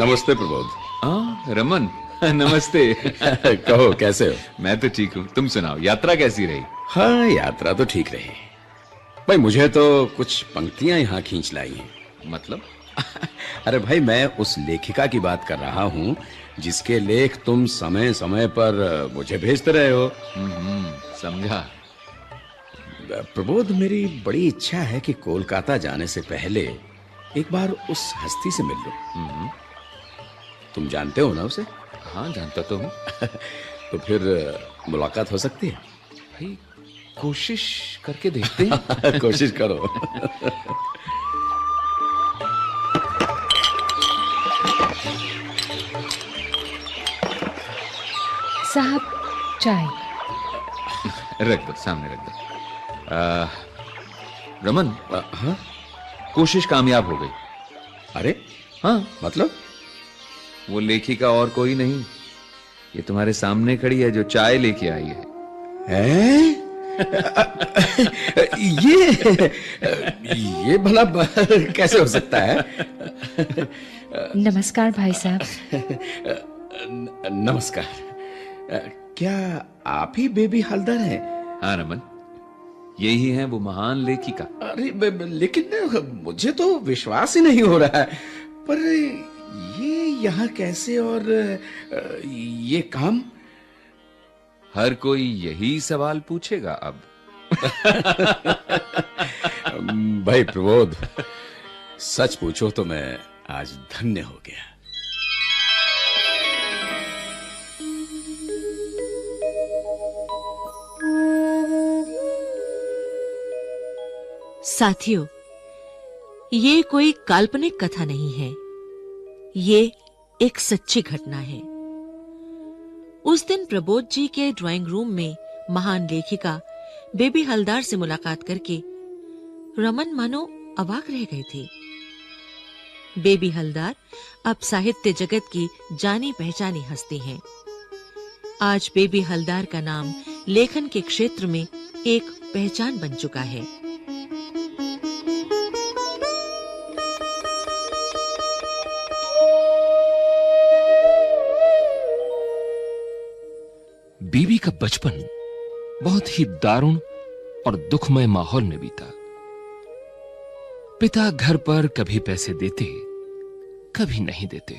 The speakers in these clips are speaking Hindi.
नमस्ते प्रबोध। रमन नमस्ते। कहो कैसे हो? मैं तो ठीक हूँ, तुम सुनाओ, यात्रा कैसी रही? हाँ, यात्रा तो ठीक रही भाई। मुझे तो कुछ पंक्तियां यहाँ खींच लाई हैं। मतलब? अरे भाई, मैं उस लेखिका की बात कर रहा हूँ जिसके लेख तुम समय समय पर मुझे भेजते रहे हो। समझा। प्रबोध, मेरी बड़ी इच्छा है कि कोलकाता जाने से पहले एक बार उस हस्ती से मिल लूं। तुम जानते हो ना उसे? हाँ, जानता तो हूँ। तो फिर मुलाकात हो सकती है? भाई, कोशिश करके देखते हैं। कोशिश करो। साहब, चाय। रख दो, सामने रख दो। रमन, हाँ? कोशिश कामयाब हो गई। अरे हाँ, मतलब? वो लेखिका और कोई नहीं, ये तुम्हारे सामने खड़ी है जो चाय लेके आई है। ये भला कैसे हो सकता है? नमस्कार भाई साहब। नमस्कार। क्या आप ही बेबी हलदर हैं? हाँ रमन, यही है वो महान लेखिका। अरे लेकिन मुझे तो विश्वास ही नहीं हो रहा है। पर ये यहाँ कैसे, और ये काम? हर कोई यही सवाल पूछेगा अब। भाई प्रबोध, सच पूछो तो मैं आज धन्य हो गया। साथियों, ये कोई काल्पनिक कथा नहीं है, ये एक सच्ची घटना है। उस दिन प्रबोध जी के ड्राइंग रूम में महान लेखिका बेबी हलदर से मुलाकात करके रमन मानो अवाक रह गए थे। बेबी हलदर अब साहित्य जगत की जानी पहचानी हस्ती हैं। आज बेबी हलदर का नाम लेखन के क्षेत्र में एक पहचान बन चुका है। बीबी का बचपन बहुत ही दारुण और दुखमय माहौल में बीता। पिता घर पर कभी पैसे देते, कभी नहीं देते।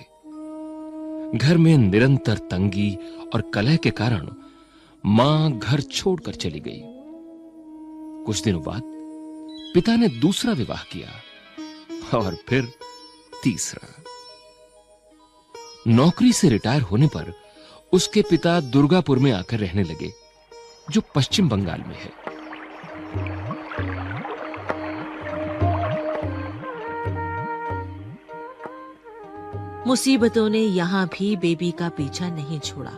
घर में निरंतर तंगी और कलह के कारण मां घर छोड़कर चली गई। कुछ दिनों बाद पिता ने दूसरा विवाह किया और फिर तीसरा। नौकरी से रिटायर होने पर उसके पिता दुर्गापुर में आकर रहने लगे, जो पश्चिम बंगाल में है। मुसीबतों ने यहां भी बेबी का पीछा नहीं छोड़ा।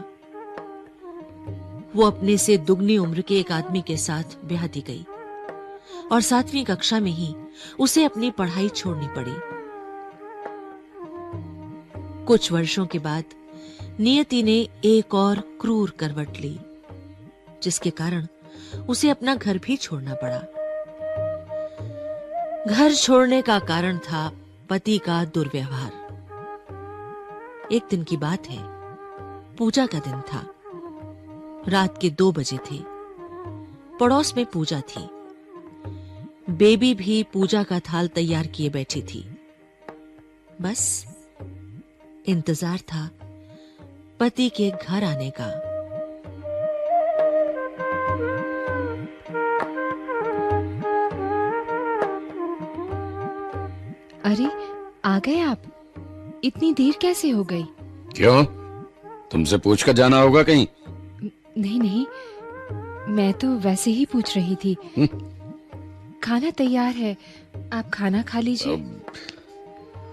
वो अपने से दुगनी उम्र के एक आदमी के साथ ब्याहती गई और 7वीं कक्षा में ही उसे अपनी पढ़ाई छोड़नी पड़ी। कुछ वर्षों के बाद नियति ने एक और क्रूर करवट ली, जिसके कारण उसे अपना घर भी छोड़ना पड़ा। घर छोड़ने का कारण था पति का दुर्व्यवहार। एक दिन की बात है, पूजा का दिन था। रात के 2 बजे थे। पड़ोस में पूजा थी। बेबी भी पूजा का थाल तैयार किए बैठी थी। बस इंतजार था पति के घर आने का। अरे, आ गए आप? इतनी देर कैसे हो गई? क्यों? तुमसे पूछकर जाना होगा कहीं? नहीं नहीं, मैं तो वैसे ही पूछ रही थी। खाना तैयार है, आप खाना खा लीजिए।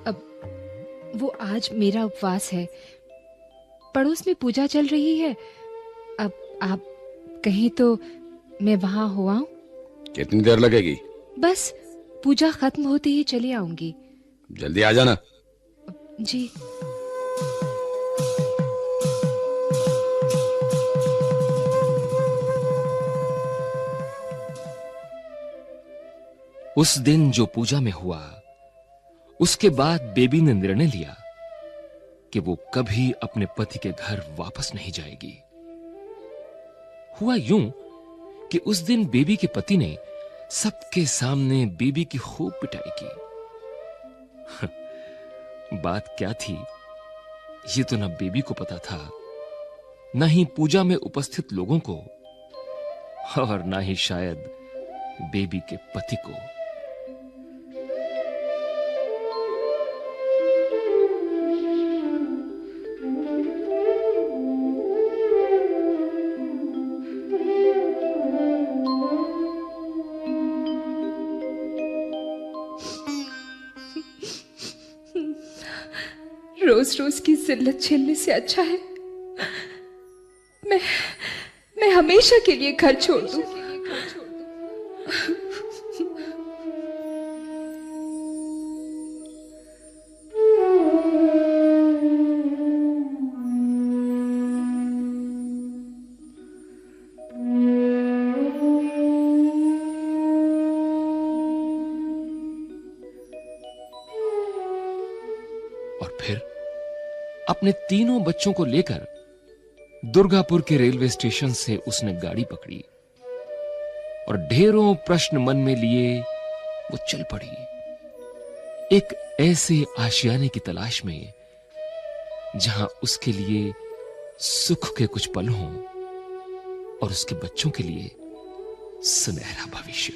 अब वो आज मेरा उपवास है। पड़ोस में पूजा चल रही है। अब आप कहीं तो मैं वहां हो आऊं? कितनी देर लगेगी? बस पूजा खत्म होते ही चली आऊंगी। जल्दी आ जाना। जी। उस दिन जो पूजा में हुआ, उसके बाद बेबी ने निर्णय लिया कि वो कभी अपने पति के घर वापस नहीं जाएगी। हुआ यूं कि उस दिन बेबी के पति ने सबके सामने बेबी की खूब पिटाई की। बात क्या थी ये तो ना बेबी को पता था, ना ही पूजा में उपस्थित लोगों को, और ना ही शायद बेबी के पति को। रोज रोज की जिल्लत झेलने से अच्छा है मैं हमेशा के लिए घर छोड़ दूं। और फिर अपने तीनों बच्चों को लेकर दुर्गापुर के रेलवे स्टेशन से उसने गाड़ी पकड़ी और ढेरों प्रश्न मन में लिए वो चल पड़ी, एक ऐसे आशियाने की तलाश में जहां उसके लिए सुख के कुछ पल हों और उसके बच्चों के लिए सुनहरा भविष्य।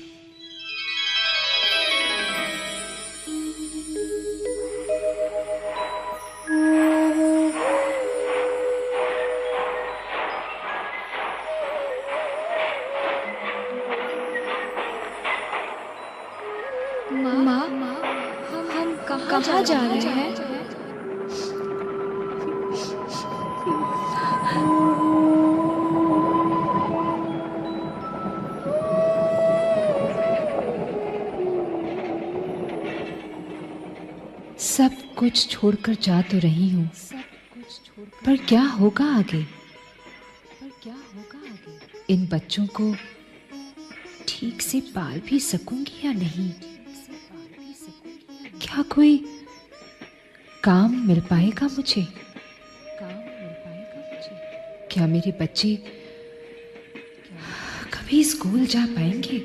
माँ, हम कहाँ जा रहे हैं? सब कुछ छोड़कर जा तो रही हूँ, पर क्या होगा आगे? इन बच्चों को ठीक से पाल भी सकूंगी या नहीं? क्या कोई काम मिल पाएगा मुझे? क्या मेरे बच्चे कभी स्कूल जा पाएंगे?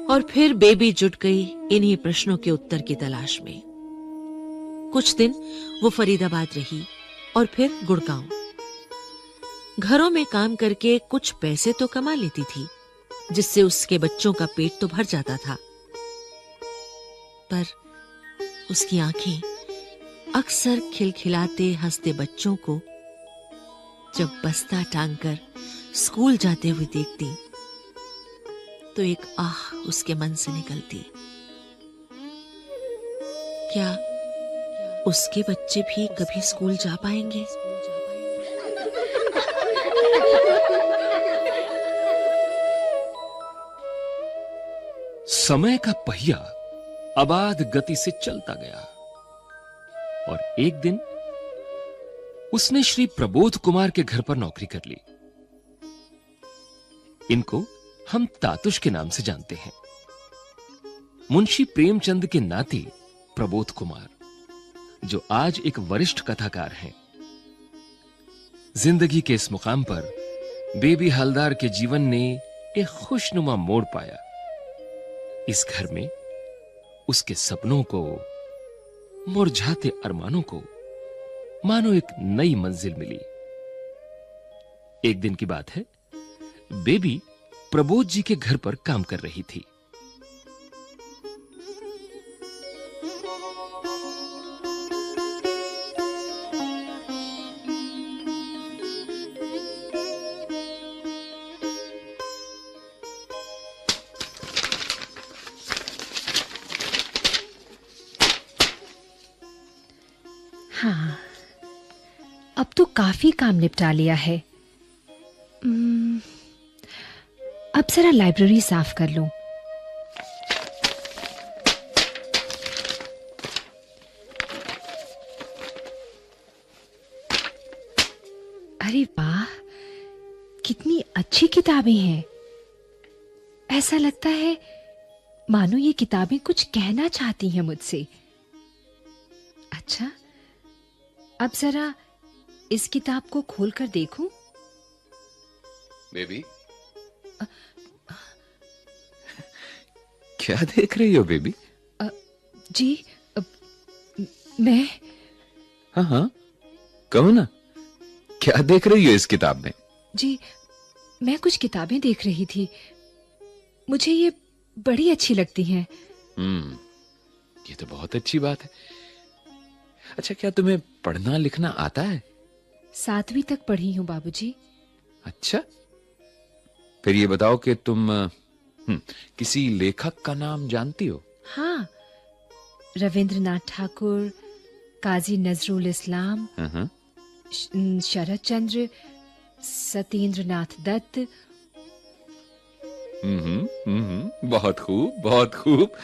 और फिर बेबी जुट गई इन्हीं प्रश्नों के उत्तर की तलाश में। कुछ दिन वो फरीदाबाद रही और फिर गुड़गांव। घरों में काम करके कुछ पैसे तो कमा लेती थी, जिससे उसके बच्चों का पेट तो भर जाता था, पर उसकी आंखें अक्सर खिलखिलाते हंसते बच्चों को जब बस्ता टांगकर स्कूल जाते हुए देखती तो एक आह उसके मन से निकलती। क्या उसके बच्चे भी कभी स्कूल जा पाएंगे? समय का पहिया अबाध गति से चलता गया और एक दिन उसने श्री प्रबोध कुमार के घर पर नौकरी कर ली। इनको हम तातुश के नाम से जानते हैं। मुंशी प्रेमचंद के नाती प्रबोध कुमार, जो आज एक वरिष्ठ कथाकार हैं। जिंदगी के इस मुकाम पर बेबी हलदार के जीवन ने एक खुशनुमा मोड़ पाया। इस घर में उसके सपनों को, मुरझाते अरमानों को मानो एक नई मंजिल मिली। एक दिन की बात है, बेबी प्रबोध जी के घर पर काम कर रही थी। हाँ, अब तो काफी काम निपटा लिया है। अब जरा लाइब्रेरी साफ कर लूं। अरे वाह, कितनी अच्छी किताबें हैं। ऐसा लगता है मानो ये किताबें कुछ कहना चाहती हैं मुझसे। अच्छा, अब जरा इस किताब को खोलकर देखूं। बेबी, क्या देख रही हो बेबी? जी, मैं हाँ हाँ, कहो ना, क्या देख रही हो इस किताब में? जी, मैं कुछ किताबें देख रही थी। मुझे ये बड़ी अच्छी लगती हैं। ये तो बहुत अच्छी बात है। अच्छा, क्या तुम्हें पढ़ना लिखना आता है? 7वीं तक पढ़ी हूँ बाबूजी। अच्छा, फिर ये बताओ कि तुम किसी लेखक का नाम जानती हो? हाँ, रविंद्रनाथ ठाकुर, काजी नजरुल इस्लाम, शरद चंद्र, सत्येंद्रनाथ दत्त। बहुत खूब, बहुत खूब।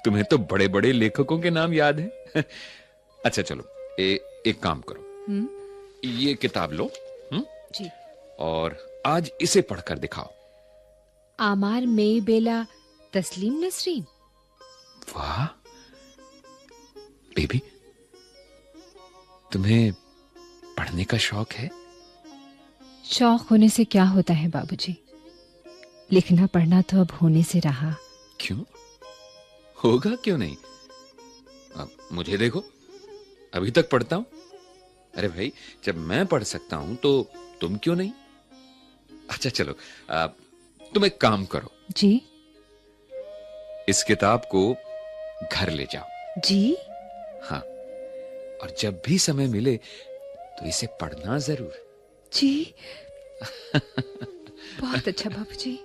तुम्हें तो बड़े बड़े लेखकों के नाम याद हैं। अच्छा चलो, एक काम करो, ये किताब लो जी, और आज इसे पढ़कर दिखाओ। आमार मेई बेला तस्लीम नसरीन। वाह बेबी, तुम्हें पढ़ने का शौक है? शौक होने से क्या होता है बाबूजी, लिखना पढ़ना तो अब होने से रहा। क्यों होगा, क्यों नहीं? अब मुझे देखो, अभी तक पढ़ता हूं। अरे भाई, जब मैं पढ़ सकता हूं तो तुम क्यों नहीं? अच्छा चलो, तुम एक काम करो जी। इस किताब को घर ले जाओ। जी, हाँ, और जब भी समय मिले तो इसे पढ़ना जरूर। जी। बहुत अच्छा बाबूजी।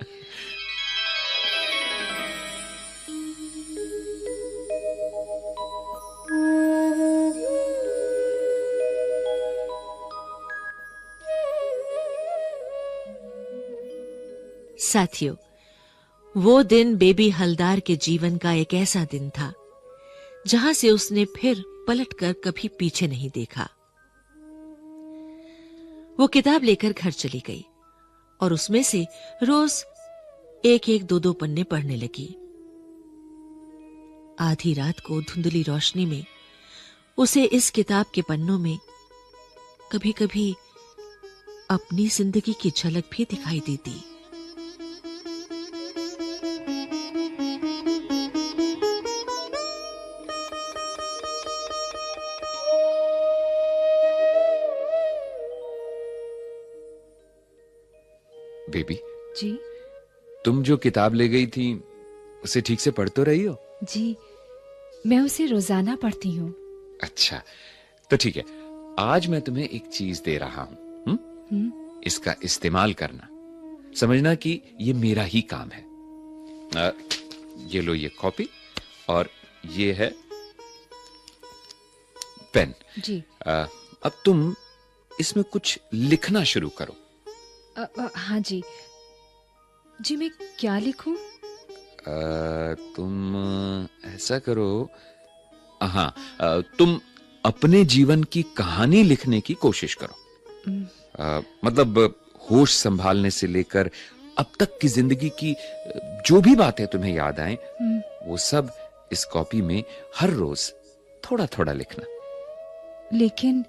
साथियों, वो दिन बेबी हलदार के जीवन का एक ऐसा दिन था जहां से उसने फिर पलटकर कभी पीछे नहीं देखा। वो किताब लेकर घर चली गई और उसमें से रोज एक एक दो दो पन्ने पढ़ने लगी। आधी रात को धुंधली रोशनी में उसे इस किताब के पन्नों में कभी कभी अपनी जिंदगी की झलक भी दिखाई देती। बेबी, जी, तुम जो किताब ले गई थी उसे ठीक से पढ़ तो रही हो? जी, मैं उसे रोजाना पढ़ती हूँ। अच्छा, तो ठीक है, आज मैं तुम्हें एक चीज दे रहा हूं। इसका इस्तेमाल करना, समझना कि ये मेरा ही काम है। ये लो, ये कॉपी, और ये है पेन। जी। अब तुम इसमें कुछ लिखना शुरू करो। हाँ जी। जी, मैं क्या लिखूं? तुम ऐसा करो, हाँ, तुम अपने जीवन की कहानी लिखने की कोशिश करो। मतलब होश संभालने से लेकर अब तक की जिंदगी की जो भी बातें तुम्हें याद आए, वो सब इस कॉपी में हर रोज थोड़ा थोड़ा लिखना। लेकिन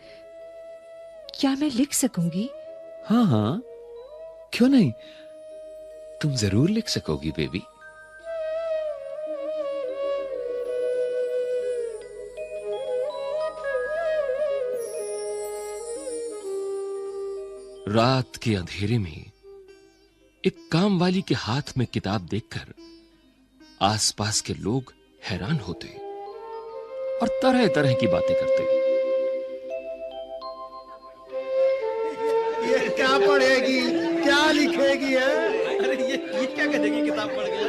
क्या मैं लिख सकूंगी? हाँ हाँ, क्यों नहीं, तुम जरूर लिख सकोगी बेबी। रात के अंधेरे में एक काम वाली के हाथ में किताब देखकर आसपास के लोग हैरान होते और तरह तरह की बातें करते। ये क्या पढ़ेगी, क्या लिखेगी है? अरे ये क्या करेगी, किताब पढ़ के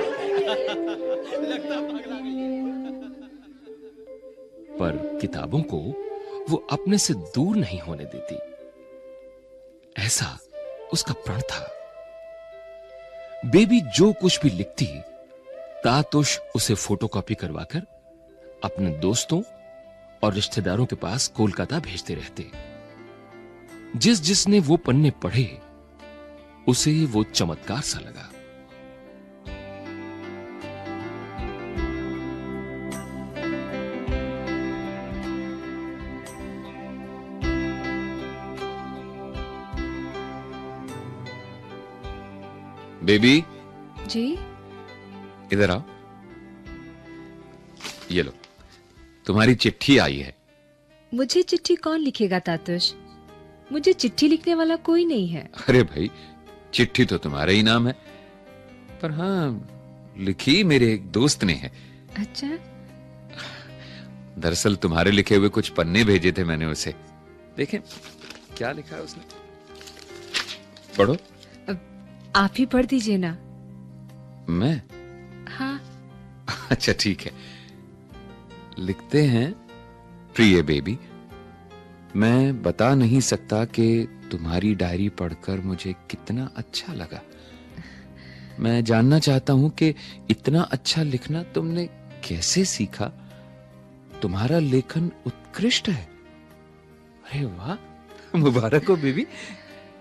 लगता पागल आ गई। पर किताबों को वो अपने से दूर नहीं होने देती, ऐसा उसका प्रण था। बेबी जो कुछ भी लिखती, तातुश उसे फोटोकॉपी करवाकर अपने दोस्तों और रिश्तेदारों के पास कोलकाता भेजते रहते। जिस जिसने वो पन्ने पढ़े उसे वो चमत्कार सा लगा। बेबी, जी। इधर आओ। ये लो, तुम्हारी चिट्ठी आई है। मुझे चिट्ठी कौन लिखेगा तातुश? मुझे चिट्ठी लिखने वाला कोई नहीं है। अरे भाई, चिट्ठी तो तुम्हारा ही नाम है, पर हाँ, लिखी मेरे एक दोस्त ने है। अच्छा। दरअसल तुम्हारे लिखे हुए कुछ पन्ने भेजे थे मैंने उसे। देखें क्या लिखा है उसने, पढ़ो। आप ही पढ़ दीजिए ना। मैं? हाँ। अच्छा ठीक है। लिखते हैं, प्रिय बेबी, मैं बता नहीं सकता कि तुम्हारी डायरी पढ़कर मुझे कितना अच्छा लगा। मैं जानना चाहता हूं कि इतना अच्छा लिखना तुमने कैसे सीखा। तुम्हारा लेखन उत्कृष्ट है। अरे वाह, मुबारक हो बेबी।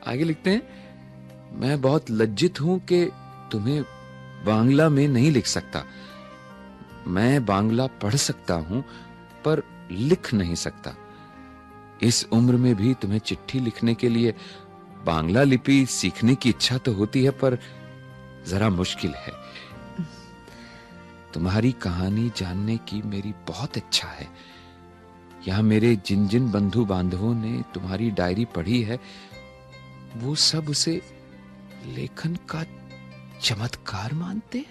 आगे लिखते हैं, मैं बहुत लज्जित हूं कि तुम्हें बांग्ला में नहीं लिख सकता। मैं बांग्ला पढ़ सकता हूं पर लिख नहीं सकता। इस उम्र में भी तुम्हें चिट्ठी लिखने के लिए बांग्ला लिपि सीखने की इच्छा तो होती है, पर जरा मुश्किल है। तुम्हारी कहानी जानने की मेरी बहुत इच्छा है। यहां मेरे जिन जिन बंधु बांधवों ने तुम्हारी डायरी पढ़ी है, वो सब उसे लेखन का चमत्कार मानते।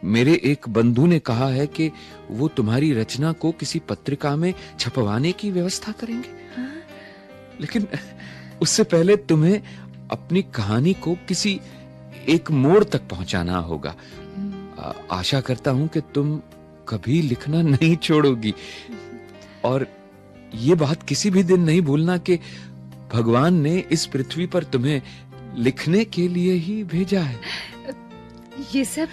मेरे एक बंधु ने कहा है कि वो तुम्हारी रचना को किसी पत्रिका में छपवाने की व्यवस्था करेंगे। लेकिन उससे पहले तुम्हें अपनी कहानी को किसी एक मोड़ तक पहुंचाना होगा। आशा करता हूं कि तुम कभी लिखना नहीं छोड़ोगी, और ये बात किसी भी दिन नहीं भूलना कि भगवान ने इस पृथ्वी पर तुम्हें लिखने के लिए ही भेजा है। ये सब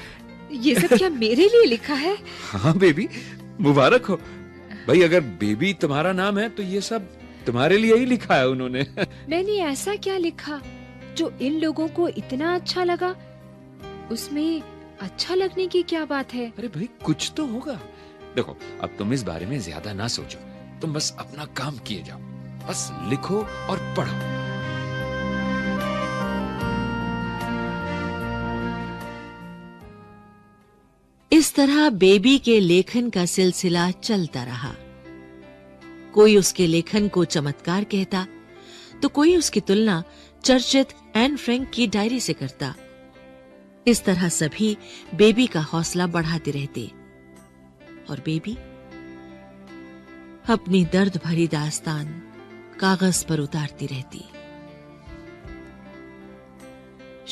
क्या मेरे लिए लिखा है? हाँ बेबी, मुबारक हो। भाई, अगर बेबी तुम्हारा नाम है तो ये सब तुम्हारे लिए ही लिखा है उन्होंने। मैंने ऐसा क्या लिखा जो इन लोगों को इतना अच्छा लगा? उसमें अच्छा लगने की क्या बात है? अरे भाई, कुछ तो होगा। देखो, अब तुम इस बारे में ज्यादा ना सोचो। तुम बस अपना काम किए जाओ। बस लिखो और पढ़ो। इस तरह बेबी के लेखन का सिलसिला चलता रहा। कोई उसके लेखन को चमत्कार कहता, तो कोई उसकी तुलना चर्चित एन फ्रैंक की डायरी से करता। इस तरह सभी बेबी का हौसला बढ़ाते रहते, और बेबी अपनी दर्द भरी दास्तान कागज पर उतारती रहती।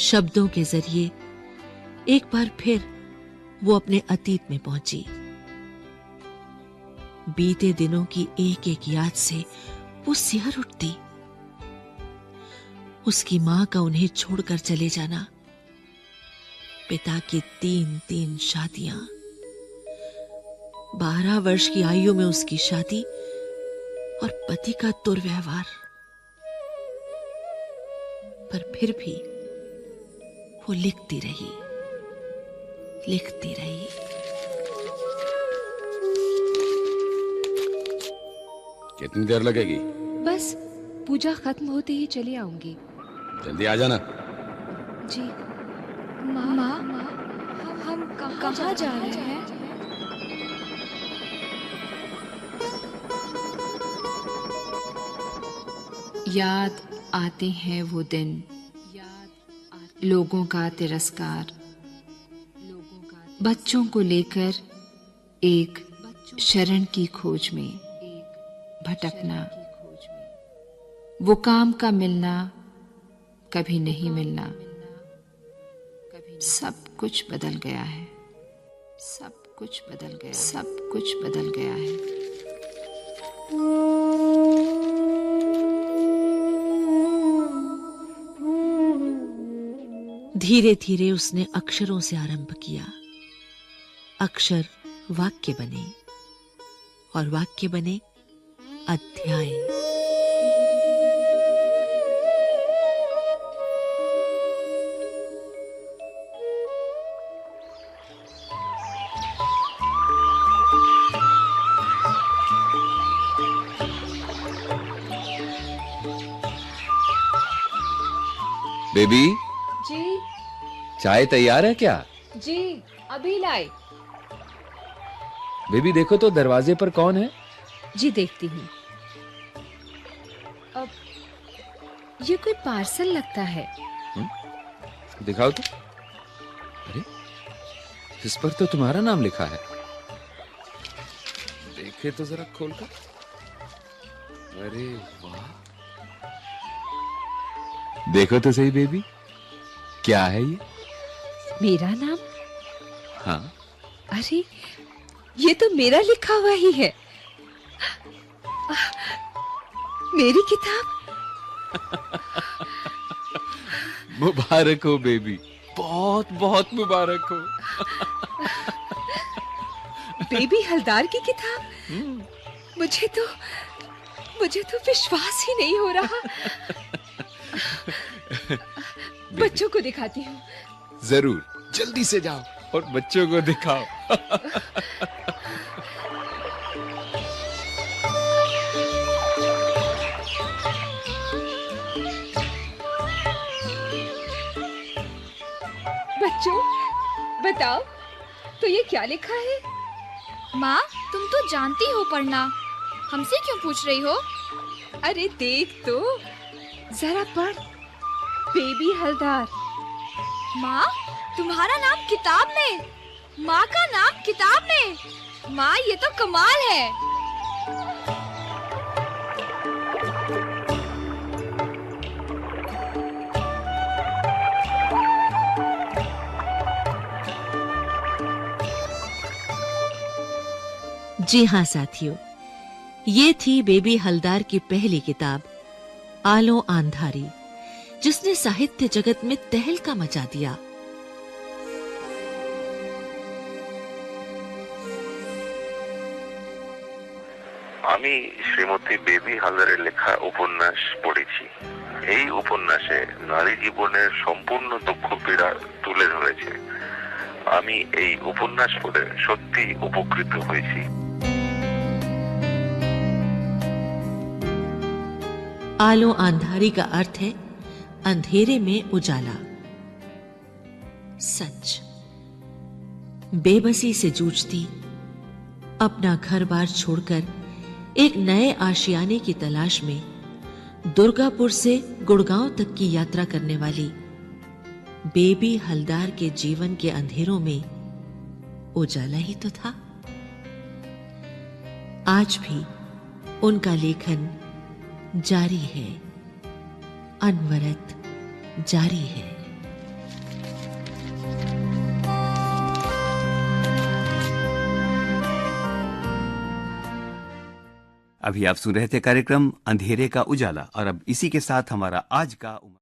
शब्दों के जरिए एक बार फिर वो अपने अतीत में पहुंची। बीते दिनों की एक एक याद से वो सिहर उठती। उसकी मां का उन्हें छोड़कर चले जाना, पिता की 3 शादियां, 12 वर्ष की आयु में उसकी शादी, और पति का दुर्व्यवहार। पर फिर भी वो लिखती रही। कितनी देर लगेगी? बस पूजा खत्म होते ही चली आऊंगी। जल्दी आ जाना। जी। माँ, हम कहाँ जा रहे हैं? याद आते हैं वो दिन, लोगों का तिरस्कार, बच्चों को लेकर एक शरण की खोज में भटकना, वो काम का मिलना, कभी नहीं मिलना। सब कुछ बदल गया है। सब कुछ बदल गया है। धीरे धीरे उसने अक्षरों से आरंभ किया। अक्षर वाक्य बने, और वाक्य बने अध्याय। बेबी, जी चाय तैयार है क्या? जी अभी लाए। बेबी देखो तो दरवाजे पर कौन है? जी देखती हूँ। अब ये कोई पार्सल लगता है। दिखाओ तो। अरे, इस पर तो तुम्हारा नाम लिखा है। देखे तो जरा खोलकर। अरे वाह, देखो तो सही बेबी, क्या है ये? मेरा नाम? हाँ, अरे ये तो मेरा लिखा हुआ ही है। मेरी किताब। मुबारक हो बेबी, बहुत बहुत मुबारक हो। बेबी हलदार की किताब। मुझे तो विश्वास ही नहीं हो रहा। बच्चों को दिखाती हूँ। जरूर, जल्दी से जाओ और बच्चों को दिखाओ। बच्चों बताओ तो ये क्या लिखा है? माँ, तुम तो जानती हो पढ़ना, हमसे क्यों पूछ रही हो? अरे देख तो, जरा पढ़। बेबी हलदार। माँ, तुम्हारा नाम किताब में, माँ का नाम किताब में। माँ, ये तो कमाल है। जी हाँ साथियों, ये थी बेबी हलदार की पहली किताब आलो आंधारी, जिसने साहित्य जगत में तहलका मचा दिया। আমি শ্রীমতী বেবি হালদারের লেখা উপন্যাস পড়েছি। এই উপন্যাসে নারী জীবনের সম্পূর্ণ দুঃখ পীড়া তুলে ধরেছে। আমি এই উপন্যাস পড়ে সত্যি উপকৃত হয়েছি। आलो आंधारी का अर्थ है अंधेरे में उजाला। सच, बेबसी से जूझती, अपना घर-बार छोड़कर एक नए आशियाने की तलाश में दुर्गापुर से गुड़गांव तक की यात्रा करने वाली बेबी हलदार के जीवन के अंधेरों में उजाला ही तो था। आज भी उनका लेखन जारी है, अनवरत जारी है। अभी आप सुन रहे थे कार्यक्रम अंधेरे का उजाला, और अब इसी के साथ हमारा आज का